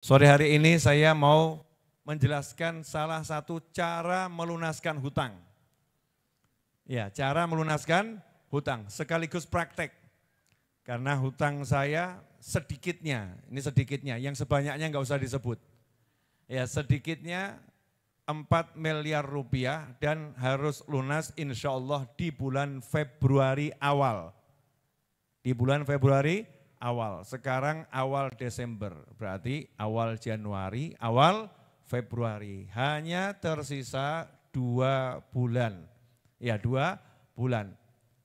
Sore hari ini saya mau menjelaskan salah satu cara melunaskan hutang. Ya, cara melunaskan hutang sekaligus praktek. Karena hutang saya sedikitnya, ini sedikitnya, yang sebanyaknya enggak usah disebut. Ya, sedikitnya 4 miliar rupiah dan harus lunas insya Allah di bulan Februari awal. Di bulan Februari awal, sekarang awal Desember, berarti awal Januari, awal Februari. Hanya tersisa 2 bulan, ya 2 bulan.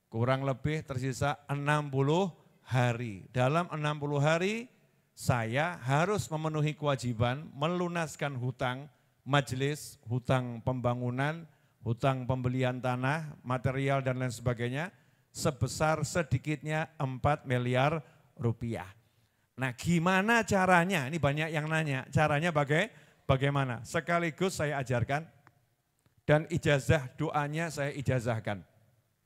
Kurang lebih tersisa 60 hari. Dalam 60 hari saya harus memenuhi kewajiban melunaskan hutang majelis, hutang pembangunan, hutang pembelian tanah, material dan lain sebagainya, sebesar sedikitnya 4 miliar rupiah. Nah gimana caranya? Ini banyak yang nanya, caranya bagaimana? Sekaligus saya ajarkan dan ijazah doanya saya ijazahkan.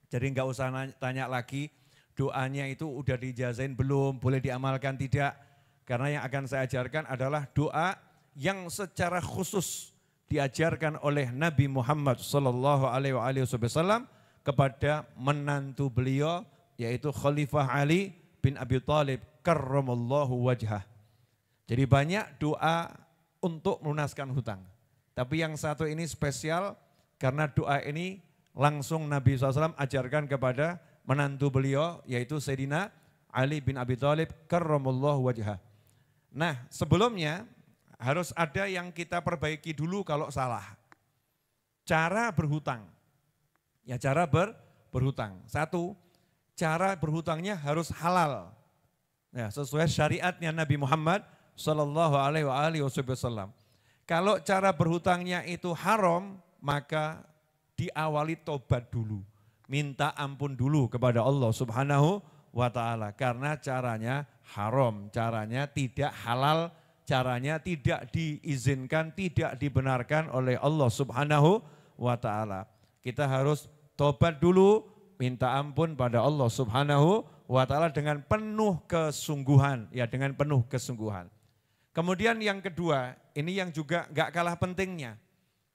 Jadi enggak usah tanya lagi doanya itu udah diijazahin belum, boleh diamalkan tidak. Karena yang akan saya ajarkan adalah doa yang secara khusus diajarkan oleh Nabi Muhammad SAW kepada menantu beliau yaitu Khalifah Ali bin Abi Thalib karramallahu wajhah. Jadi banyak doa untuk melunaskan hutang. Tapi yang satu ini spesial karena doa ini langsung Nabi SAW ajarkan kepada menantu beliau yaitu Sayyidina Ali bin Abi Thalib karramallahu wajhah. Nah sebelumnya harus ada yang kita perbaiki dulu kalau salah. Cara berhutang. Ya cara berhutang. Satu, cara berhutangnya harus halal. Ya, sesuai syariatnya Nabi Muhammad SAW. Kalau cara berhutangnya itu haram, maka diawali tobat dulu. Minta ampun dulu kepada Allah Subhanahu wa ta'ala. Karena caranya haram, caranya tidak halal, caranya tidak diizinkan, tidak dibenarkan oleh Allah Subhanahu wa ta'ala. Kita harus tobat dulu, minta ampun pada Allah Subhanahu wa ta'ala dengan penuh kesungguhan, ya dengan penuh kesungguhan. Kemudian yang kedua, ini yang juga gak kalah pentingnya,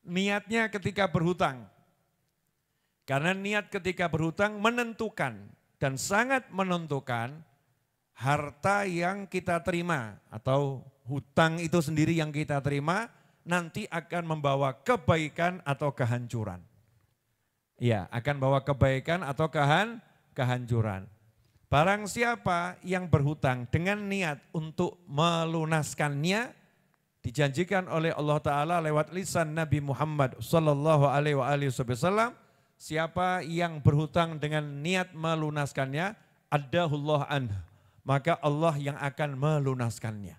niatnya ketika berhutang. Karena niat ketika berhutang menentukan dan sangat menentukan harta yang kita terima atau hutang itu sendiri yang kita terima nanti akan membawa kebaikan atau kehancuran. Ya, akan bawa kebaikan atau kehancuran. Barang siapa yang berhutang dengan niat untuk melunaskannya, dijanjikan oleh Allah Ta'ala lewat lisan Nabi Muhammad SAW, siapa yang berhutang dengan niat melunaskannya, addahullah anhu, maka Allah yang akan melunaskannya.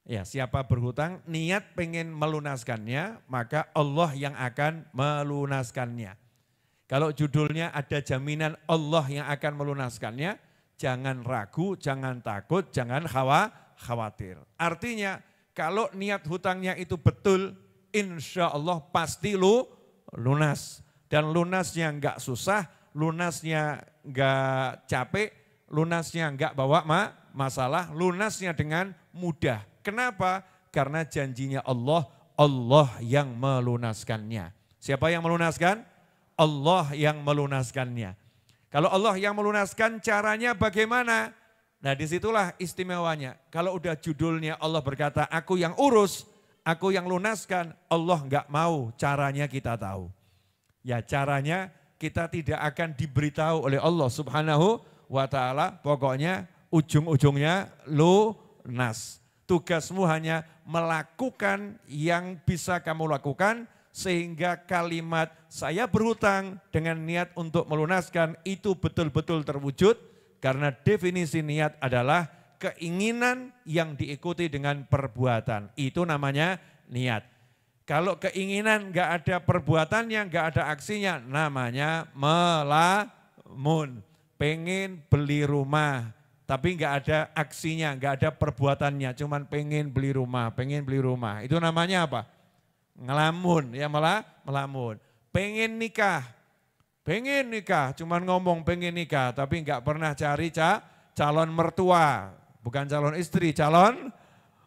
Ya, siapa berhutang niat pengen melunaskannya, maka Allah yang akan melunaskannya. Kalau judulnya ada jaminan Allah yang akan melunaskannya, jangan ragu, jangan takut, jangan khawatir. Artinya kalau niat hutangnya itu betul, insya Allah pasti lunas. Dan lunasnya enggak susah, lunasnya enggak capek, lunasnya enggak bawa masalah, lunasnya dengan mudah. Kenapa? Karena janjinya Allah, Allah yang melunaskannya. Siapa yang melunaskan? Allah yang melunaskannya. Kalau Allah yang melunaskan, caranya bagaimana? Nah disitulah istimewanya. Kalau udah judulnya Allah berkata, aku yang urus, aku yang lunaskan, Allah enggak mau caranya kita tahu. Ya caranya kita tidak akan diberitahu oleh Allah Subhanahu wa ta'ala, pokoknya ujung-ujungnya lunas. Tugasmu hanya melakukan yang bisa kamu lakukan sehingga kalimat saya berhutang dengan niat untuk melunaskan itu betul-betul terwujud karena definisi niat adalah keinginan yang diikuti dengan perbuatan. Itu namanya niat. Kalau keinginan enggak ada perbuatannya, enggak ada aksinya, namanya melamun. Pengen beli rumah, tapi enggak ada aksinya, enggak ada perbuatannya, cuman pengen beli rumah, pengen beli rumah. Itu namanya apa? Ngelamun, ya melamun. Pengen nikah, cuman ngomong pengen nikah, tapi enggak pernah cari calon mertua, bukan calon istri, calon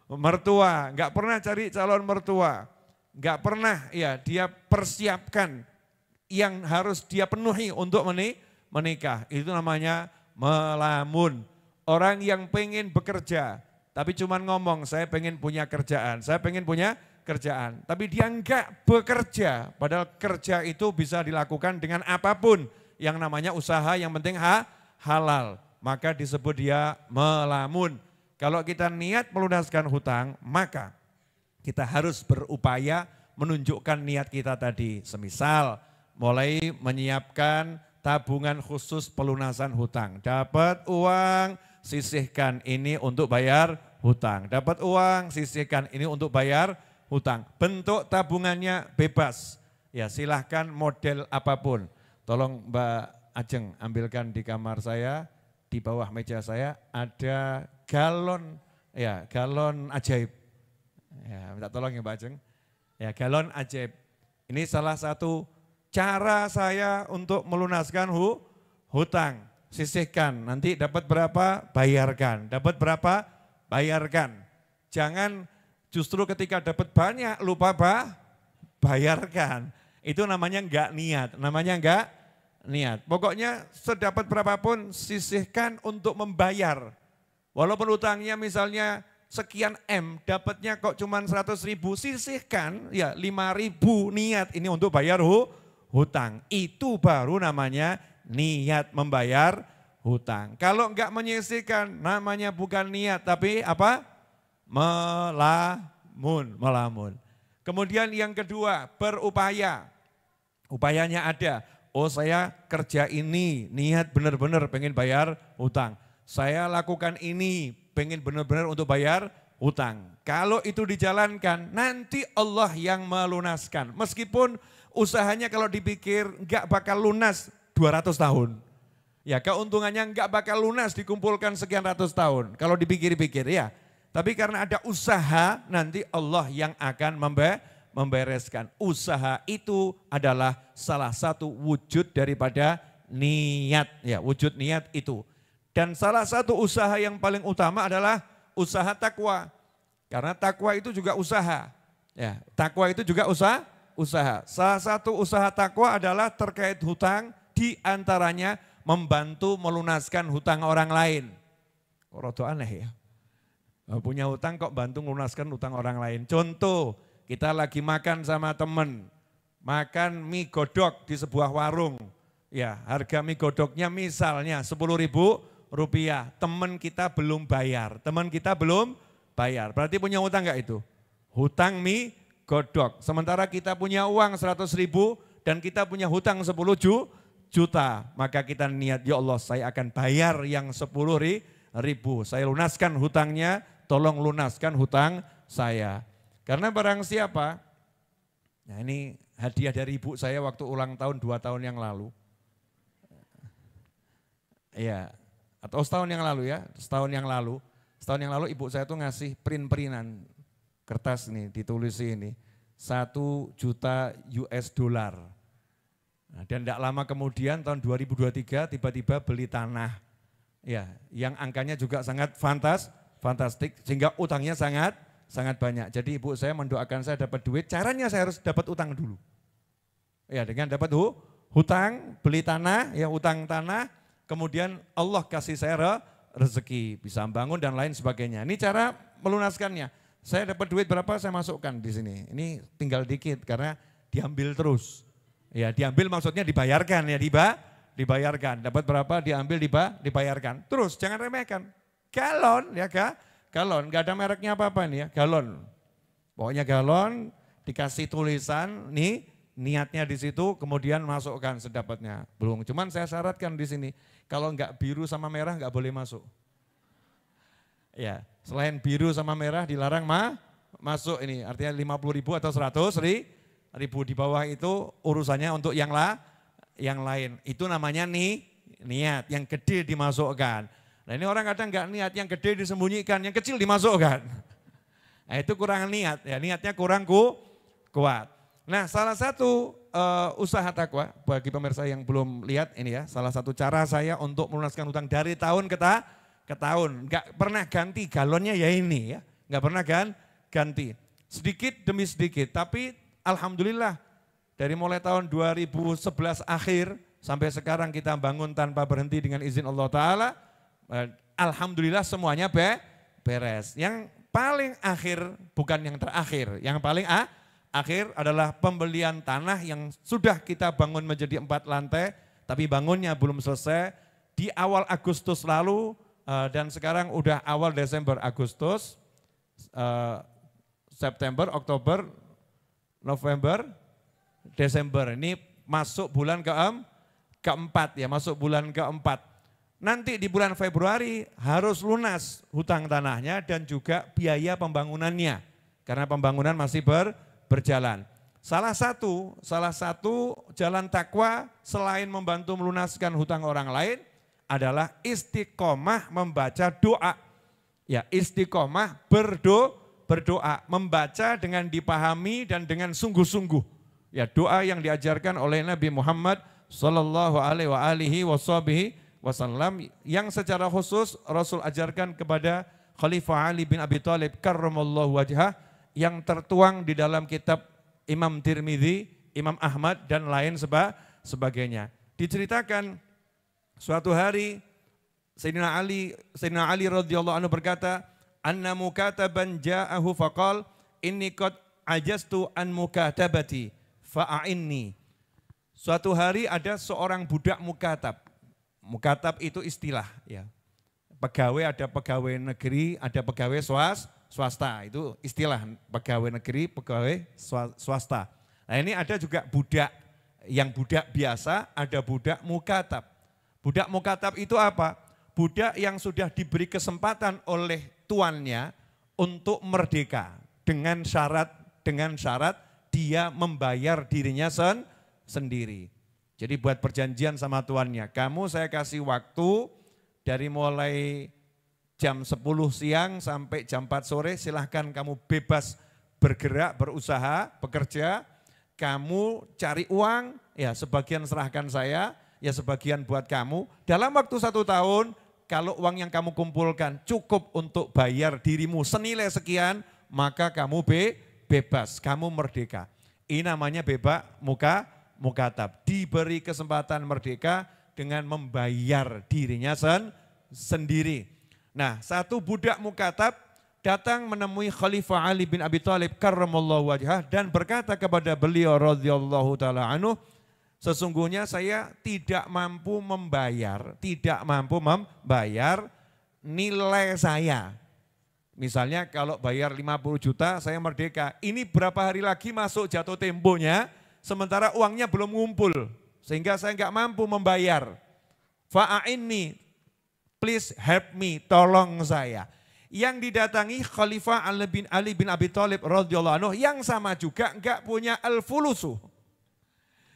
mertua, nggak pernah cari calon mertua, nggak pernah ya dia persiapkan yang harus dia penuhi untuk menikah. Itu namanya melamun. Orang yang pengen bekerja, tapi cuman ngomong saya pengen punya kerjaan, saya pengen punya kerjaan. Tapi dia enggak bekerja, padahal kerja itu bisa dilakukan dengan apapun. Yang namanya usaha yang penting halal, maka disebut dia melamun. Kalau kita niat melunaskan hutang, maka kita harus berupaya menunjukkan niat kita tadi. Semisal mulai menyiapkan tabungan khusus pelunasan hutang. Dapat uang, sisihkan ini untuk bayar hutang. Dapat uang, sisihkan ini untuk bayar hutang. Bentuk tabungannya bebas. Ya silahkan model apapun. Tolong Mbak Ajeng ambilkan di kamar saya, di bawah meja saya ada galon, ya galon ajaib. Ya minta tolong ya Mbak Ajeng. Ya galon ajaib. Ini salah satu cara saya untuk melunaskan hutang. Sisihkan, nanti dapat berapa bayarkan, dapat berapa bayarkan. Jangan justru ketika dapat banyak lupa bayarkan. Itu namanya enggak niat, namanya enggak niat. Pokoknya sedapat berapapun sisihkan untuk membayar. Walaupun utangnya misalnya sekian M, dapatnya kok cuma 100.000, sisihkan ya 5.000 niat ini untuk bayar hutang. Itu baru namanya niat membayar hutang. Kalau enggak menyisihkan namanya bukan niat tapi apa? Melamun. Kemudian yang kedua berupaya. Upayanya ada. Oh saya kerja ini niat benar-benar pengen bayar hutang. Saya lakukan ini pengen benar-benar untuk bayar hutang. Kalau itu dijalankan nanti Allah yang melunaskan. Meskipun usahanya kalau dipikir enggak bakal lunas 200 tahun. Ya keuntungannya enggak bakal lunas dikumpulkan sekian ratus tahun. Kalau dipikir-pikir ya. Tapi karena ada usaha nanti Allah yang akan membereskan. Usaha itu adalah salah satu wujud daripada niat. Ya wujud niat itu. Dan salah satu usaha yang paling utama adalah usaha takwa. Karena takwa itu juga usaha. Ya, takwa itu juga usaha. Salah satu usaha takwa adalah terkait hutang. Di antaranya membantu melunaskan hutang orang lain. Kok rada aneh ya. Punya hutang kok bantu melunaskan hutang orang lain. Contoh, kita lagi makan sama teman. Makan mie godok di sebuah warung. Ya, harga mie godoknya misalnya 10.000 rupiah. Teman kita belum bayar. Berarti punya hutang enggak itu? Hutang mie godok. Sementara kita punya uang 100.000 dan kita punya hutang 10 juta, maka kita niat, ya Allah saya akan bayar yang 10.000, saya lunaskan hutangnya, tolong lunaskan hutang saya. Karena barang siapa, nah ini hadiah dari ibu saya waktu ulang tahun 2 tahun yang lalu. Ya, atau setahun yang lalu ya, setahun yang lalu ibu saya tuh ngasih print-printan kertas nih, ditulis ini, 1 juta US dollar. Nah, dan tidak lama kemudian tahun 2023 tiba-tiba beli tanah. Ya, yang angkanya juga sangat fantastik sehingga utangnya sangat banyak. Jadi ibu saya mendoakan saya dapat duit, caranya saya harus dapat utang dulu. Ya, dengan dapat hutang, beli tanah, ya utang tanah, kemudian Allah kasih saya rezeki, bisa bangun dan lain sebagainya. Ini cara melunaskannya. Saya dapat duit berapa saya masukkan di sini. Ini tinggal dikit karena diambil terus. Ya diambil maksudnya dibayarkan ya dibayarkan. Dapat berapa diambil dibayarkan. Terus jangan remehkan. Galon ya galon, gak ada mereknya apa-apa nih ya, galon. Pokoknya galon dikasih tulisan nih niatnya di situ kemudian masukkan sedapatnya. Belum, cuman saya syaratkan di sini kalau enggak biru sama merah enggak boleh masuk. Ya, selain biru sama merah dilarang masuk ini artinya 50.000 atau 100.000 di bawah itu urusannya untuk yang lain. Itu namanya niat, yang gede dimasukkan. Nah ini orang kadang enggak niat, yang gede disembunyikan, yang kecil dimasukkan. Nah itu kurang niat, ya niatnya kurang kuat. Nah salah satu usaha takwa bagi pemirsa yang belum lihat ini ya, salah satu cara saya untuk melunaskan hutang dari tahun ke tahun. Enggak pernah ganti galonnya ya ini ya. nggak pernah ganti. Sedikit demi sedikit, tapi alhamdulillah dari mulai tahun 2011 akhir sampai sekarang kita bangun tanpa berhenti dengan izin Allah Ta'ala. Alhamdulillah semuanya beres. Yang paling akhir bukan yang terakhir, yang paling akhir adalah pembelian tanah yang sudah kita bangun menjadi 4 lantai, tapi bangunnya belum selesai di awal Agustus lalu dan sekarang udah awal Desember, Agustus, September, Oktober, November, Desember. Ini masuk bulan keempat ya, masuk bulan keempat. Nanti di bulan Februari harus lunas hutang tanahnya dan juga biaya pembangunannya. Karena pembangunan masih berjalan. Salah satu jalan takwa selain membantu melunaskan hutang orang lain adalah istiqomah membaca doa. Ya, istiqomah berdoa, membaca dengan dipahami dan dengan sungguh-sungguh. Ya, doa yang diajarkan oleh Nabi Muhammad sallallahu alaihi wasallam yang secara khusus Rasul ajarkan kepada Khalifah Ali bin Abi Thalib karramallahu wajhah, yang tertuang di dalam kitab Imam Tirmidzi, Imam Ahmad dan lain sebagainya. Diceritakan suatu hari Sayyidina Ali radhiyallahu anhu berkata, "Anna mukataban ja'ahu faqal inni qad ajastu an mukatabati fa'inni." Suatu hari ada seorang budak mukatab. Mukatab itu istilah ya. Pegawai, ada pegawai negeri, ada pegawai swasta, itu istilah pegawai negeri, pegawai swasta. Nah ini ada juga budak, yang budak biasa, ada budak mukatab. Budak mukatab itu apa? Budak yang sudah diberi kesempatan oleh tuannya untuk merdeka dengan syarat dia membayar dirinya sendiri. Jadi buat perjanjian sama tuannya, kamu saya kasih waktu dari mulai jam 10 siang sampai jam 4 sore silahkan kamu bebas bergerak, berusaha, bekerja, kamu cari uang, ya sebagian serahkan saya, ya sebagian buat kamu. Dalam waktu 1 tahun, kalau uang yang kamu kumpulkan cukup untuk bayar dirimu senilai sekian, maka kamu bebas, kamu merdeka. Ini namanya mukatab, diberi kesempatan merdeka dengan membayar dirinya sendiri. Nah, satu budak mukatab datang menemui Khalifah Ali bin Abi Thalib karramallahu wajhah dan berkata kepada beliau radhiyallahu taala anhu, sesungguhnya saya tidak mampu membayar nilai saya. Misalnya kalau bayar 50 juta saya merdeka, ini berapa hari lagi masuk jatuh temponya, sementara uangnya belum ngumpul, sehingga saya nggak mampu membayar. Fa'inni, please help me, tolong saya. Yang didatangi Khalifah Ali bin Abi Thalib radhiyallahu anhu yang sama juga nggak punya al-fulusu.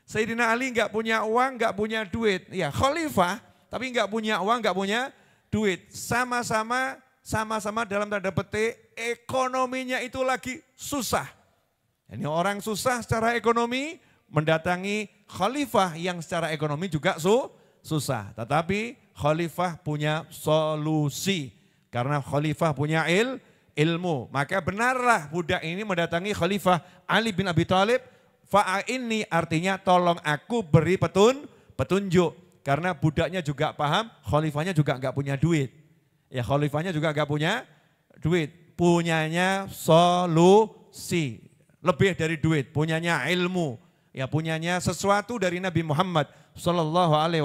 Sayyidina Ali nggak punya uang, nggak punya duit. Ya Khalifah, tapi nggak punya uang, nggak punya duit. Sama-sama dalam tanda petik ekonominya itu lagi susah. Ini orang susah secara ekonomi mendatangi khalifah yang secara ekonomi juga susah. Tetapi khalifah punya solusi. Karena khalifah punya ilmu. Maka benarlah budak ini mendatangi Khalifah Ali bin Abi Thalib. Fa'inni artinya tolong aku beri petunjuk. Karena budaknya juga paham, khalifahnya juga enggak punya duit. Ya khalifahnya juga enggak punya duit. Punyanya solusi. Lebih dari duit, punyanya ilmu, ya punyanya sesuatu dari Nabi Muhammad sallallahu alaihi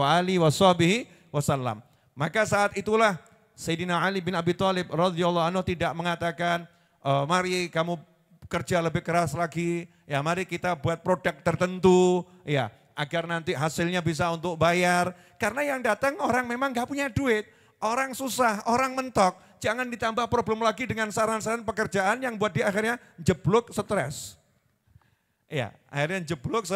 wasallam. Maka saat itulah Sayyidina Ali bin Abi Thalib radhiyallahu anhu tidak mengatakan, mari kamu kerja lebih keras lagi, ya mari kita buat produk tertentu, ya agar nanti hasilnya bisa untuk bayar. Karena yang datang orang memang nggak punya duit, orang susah, orang mentok. Jangan ditambah problem lagi dengan saran-saran pekerjaan yang buat dia akhirnya jeblok stres. Ya, akhirnya jeblok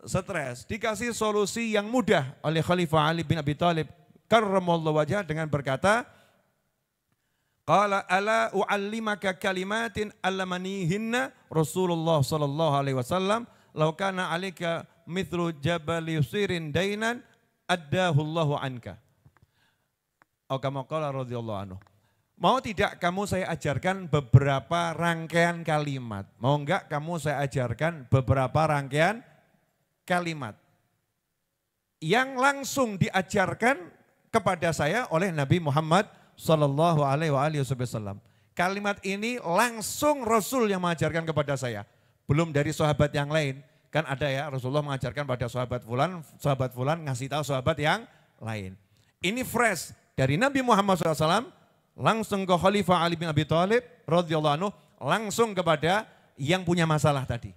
stres. Dikasih solusi yang mudah oleh Khalifah Ali bin Abi Thalib karramallahu wajhah dengan berkata, qala ala u'allimaka kalimatin allamanihinna Rasulullah sallallahu alaihi wasallam law kana 'alaika mithlu jabal yusirin dainan addahu Allahu anka. Kama qala radhiyallahu anhu. Mau tidak kamu saya ajarkan beberapa rangkaian kalimat. Mau enggak kamu saya ajarkan beberapa rangkaian kalimat. Yang langsung diajarkan kepada saya oleh Nabi Muhammad Sallallahu Alaihi Wasallam. Kalimat ini langsung Rasul yang mengajarkan kepada saya. Belum dari sahabat yang lain. Kan ada ya Rasulullah mengajarkan pada sahabat fulan ngasih tahu sahabat yang lain. Ini fresh dari Nabi Muhammad SAW langsung ke Khalifah Ali bin Abi Thalib radhiyallahu anhu, langsung kepada yang punya masalah tadi.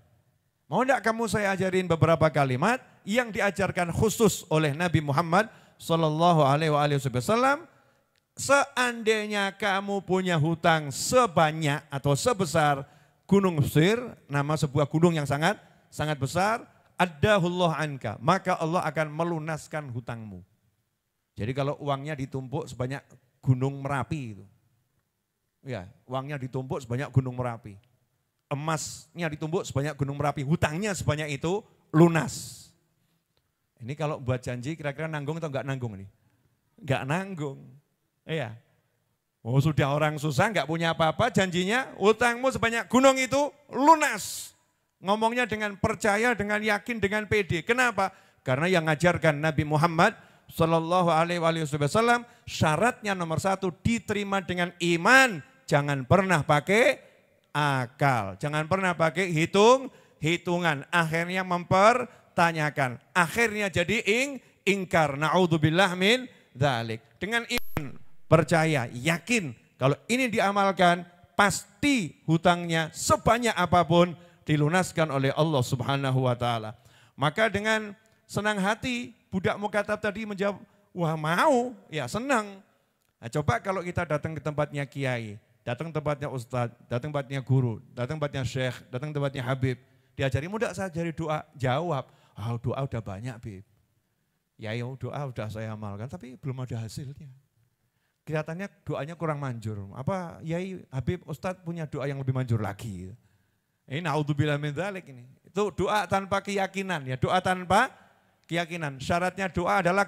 Mau enggak kamu saya ajarin beberapa kalimat yang diajarkan khusus oleh Nabi Muhammad Sallallahu Alaihi Wasallam. Seandainya kamu punya hutang sebanyak atau sebesar Gunung Mesir, nama sebuah gunung yang sangat besar, addahullah anka, maka Allah akan melunaskan hutangmu. Jadi kalau uangnya ditumpuk sebanyak Gunung Merapi itu. Ya, uangnya ditumpuk sebanyak Gunung Merapi. Emasnya ditumpuk sebanyak Gunung Merapi, hutangnya sebanyak itu lunas. Ini kalau buat janji kira-kira nanggung atau enggak nanggung nih? Enggak nanggung. Iya. Oh sudah orang susah enggak punya apa-apa, janjinya hutangmu sebanyak gunung itu lunas. Ngomongnya dengan percaya, dengan yakin, dengan pede. Kenapa? Karena yang ngajarkan Nabi Muhammad Sallallahu Alaihi Wasallam syaratnya nomor 1 diterima dengan iman. Jangan pernah pakai akal. Jangan pernah pakai hitungan. Akhirnya mempertanyakan. Akhirnya jadi ingkar. Na'udzubillah min dzalik. Dengan iman, percaya, yakin. Kalau ini diamalkan pasti hutangnya sebanyak apapun dilunaskan oleh Allah Subhanahu wa taala. Maka dengan senang hati budak mukatab tadi menjawab, wah mau, ya senang. Nah, coba kalau kita datang ke tempatnya kiai, datang ke tempatnya ustadz, datang ke tempatnya guru, datang ke tempatnya syekh, datang ke tempatnya habib, diajari mudah saya ajari doa, jawab, doa udah banyak Bib. Ya doa udah saya amalkan tapi belum ada hasilnya. Kelihatannya doanya kurang manjur. Apa Yai Habib Ustadz punya doa yang lebih manjur lagi? Ini naudzubillah min dzalik ini. Itu doa tanpa keyakinan ya, doa tanpa keyakinan. Syaratnya doa adalah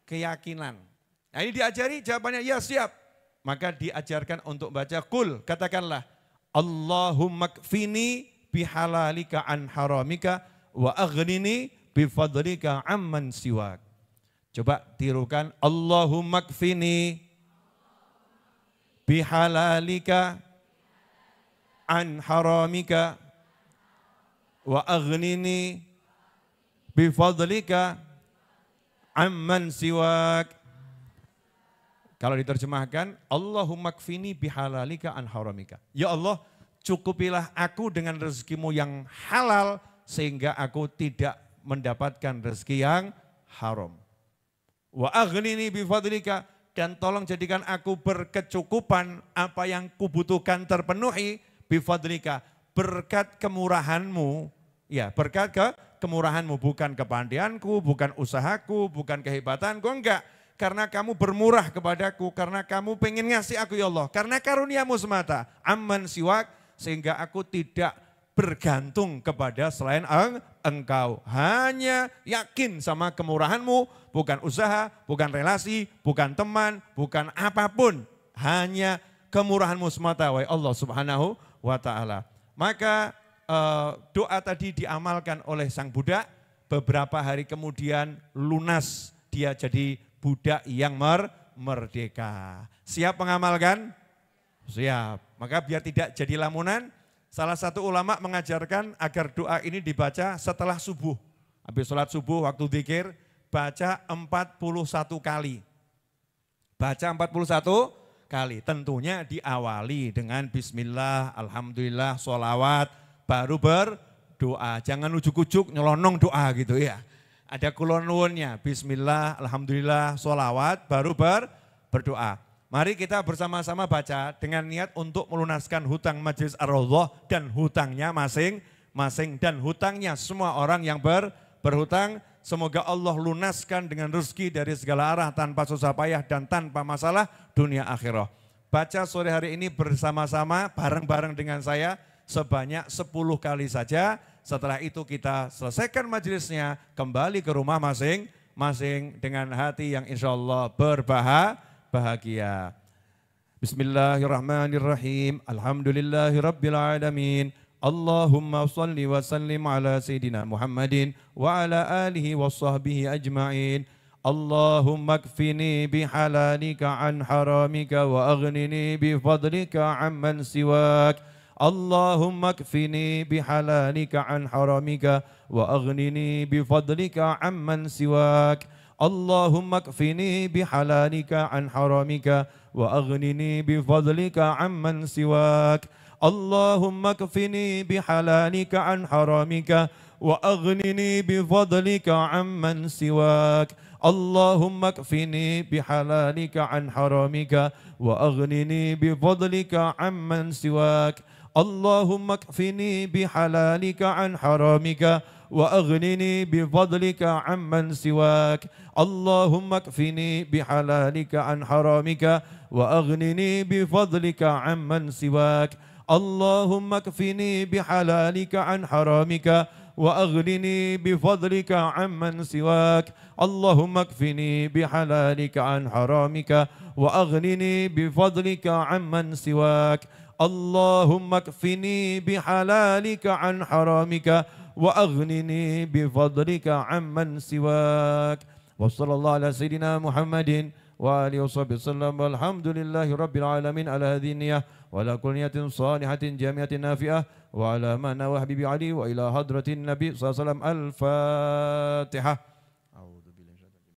keyakinan. Nah ini diajari jawabannya ya siap. Maka diajarkan untuk baca kul, katakanlah Allahumma kfini bihalalika an haramika wa aghnini bifadlika amman siwak. Coba tirukan Allahumma kfini bihalalika an haramika wa aghnini bifadlika amman siwak. Kalau diterjemahkan, Allahumma kfini bihalalika an haramika. Ya Allah, cukupilah aku dengan rezekimu yang halal sehingga aku tidak mendapatkan rezeki yang haram. Wa aghnini bifadlika, dan tolong jadikan aku berkecukupan apa yang kubutuhkan terpenuhi bifadlika, berkat kemurahanmu. Ya, berkat kemurahanmu, bukan kepandaianku, bukan usahaku, bukan kehebatanku, enggak. Karena kamu bermurah kepadaku, karena kamu pengen ngasih aku ya Allah, karena karuniamu semata, amman siwak, sehingga aku tidak bergantung kepada selain engkau. Hanya yakin sama kemurahanmu, bukan usaha, bukan relasi, bukan teman, bukan apapun. Hanya kemurahanmu semata, wahai Allah Subhanahu wa ta'ala. Maka doa tadi diamalkan oleh sang budak, beberapa hari kemudian lunas dia jadi budak yang merdeka. Siap mengamalkan? Siap. Maka biar tidak jadi lamunan, salah satu ulama mengajarkan agar doa ini dibaca setelah subuh. Habis sholat subuh waktu zikir, baca 41 kali. Baca 41 kali. Tentunya diawali dengan bismillah, alhamdulillah, sholawat, baru berdoa. Jangan ujuk-ujuk nyelonong doa gitu ya. Ada kulon nuwunnya, bismillah, alhamdulillah, sholawat, baru berdoa. Mari kita bersama-sama baca dengan niat untuk melunaskan hutang Majelis Ar-Raudhah dan hutangnya masing-masing. Dan hutangnya semua orang yang berhutang, semoga Allah lunaskan dengan rezeki dari segala arah tanpa susah payah dan tanpa masalah dunia akhirah. Baca sore hari ini bersama-sama, bareng-bareng dengan saya sebanyak 10 kali saja. Setelah itu kita selesaikan majelisnya, kembali ke rumah masing-masing dengan hati yang insya Allah berbahagia. Bismillahirrahmanirrahim. Alhamdulillahirabbil alamin. Allahumma shalli wa sallim ala sayyidina Muhammadin wa ala alihi wa sahbihi ajma'in. Allahumma kfini bihalalika an haramika wa aghnini bifadlika amman siwak. Allahumma kfini bihalalika an haramika wa aghnini bifadlika amman siwak. Allahumma kfini bihalalika an haramika wa aghnini bifadlika amman siwak. Allahumma kfini bihalalika an haramika wa aghnini bifadlika amman siwak. Allahumma kfini bihalalika an haramika wa aghnini bifadlika amman siwak. Allahumma kfini bihalalika an haramika wa aghnini bifadlika amman siwak. Allahumma kfini bihalalika an haramika wa aghnini bifadlika amman siwak. Allahumma kfini bihalalika an haramika wa aghnini bifadlika amman siwak. Allahumma kfini bihalalika an haramika wa aghnini bifadlika amman siwak. Allahumma kfini bihalalika an haramika wa aghnini bifadlika amman siwak. Wa sallallahu ala sayyidina Muhammadin wa alihi washabihi wasallam. Walhamdulillahi rabbil alamin ala hadhihi niyyah wa ala kulli niyatin salihatin jami'atin nafi'ah wa ala ma nawa habibi ali wa ila hadratin nabi sallallahu alaihi wasallam. Al-Fatihah.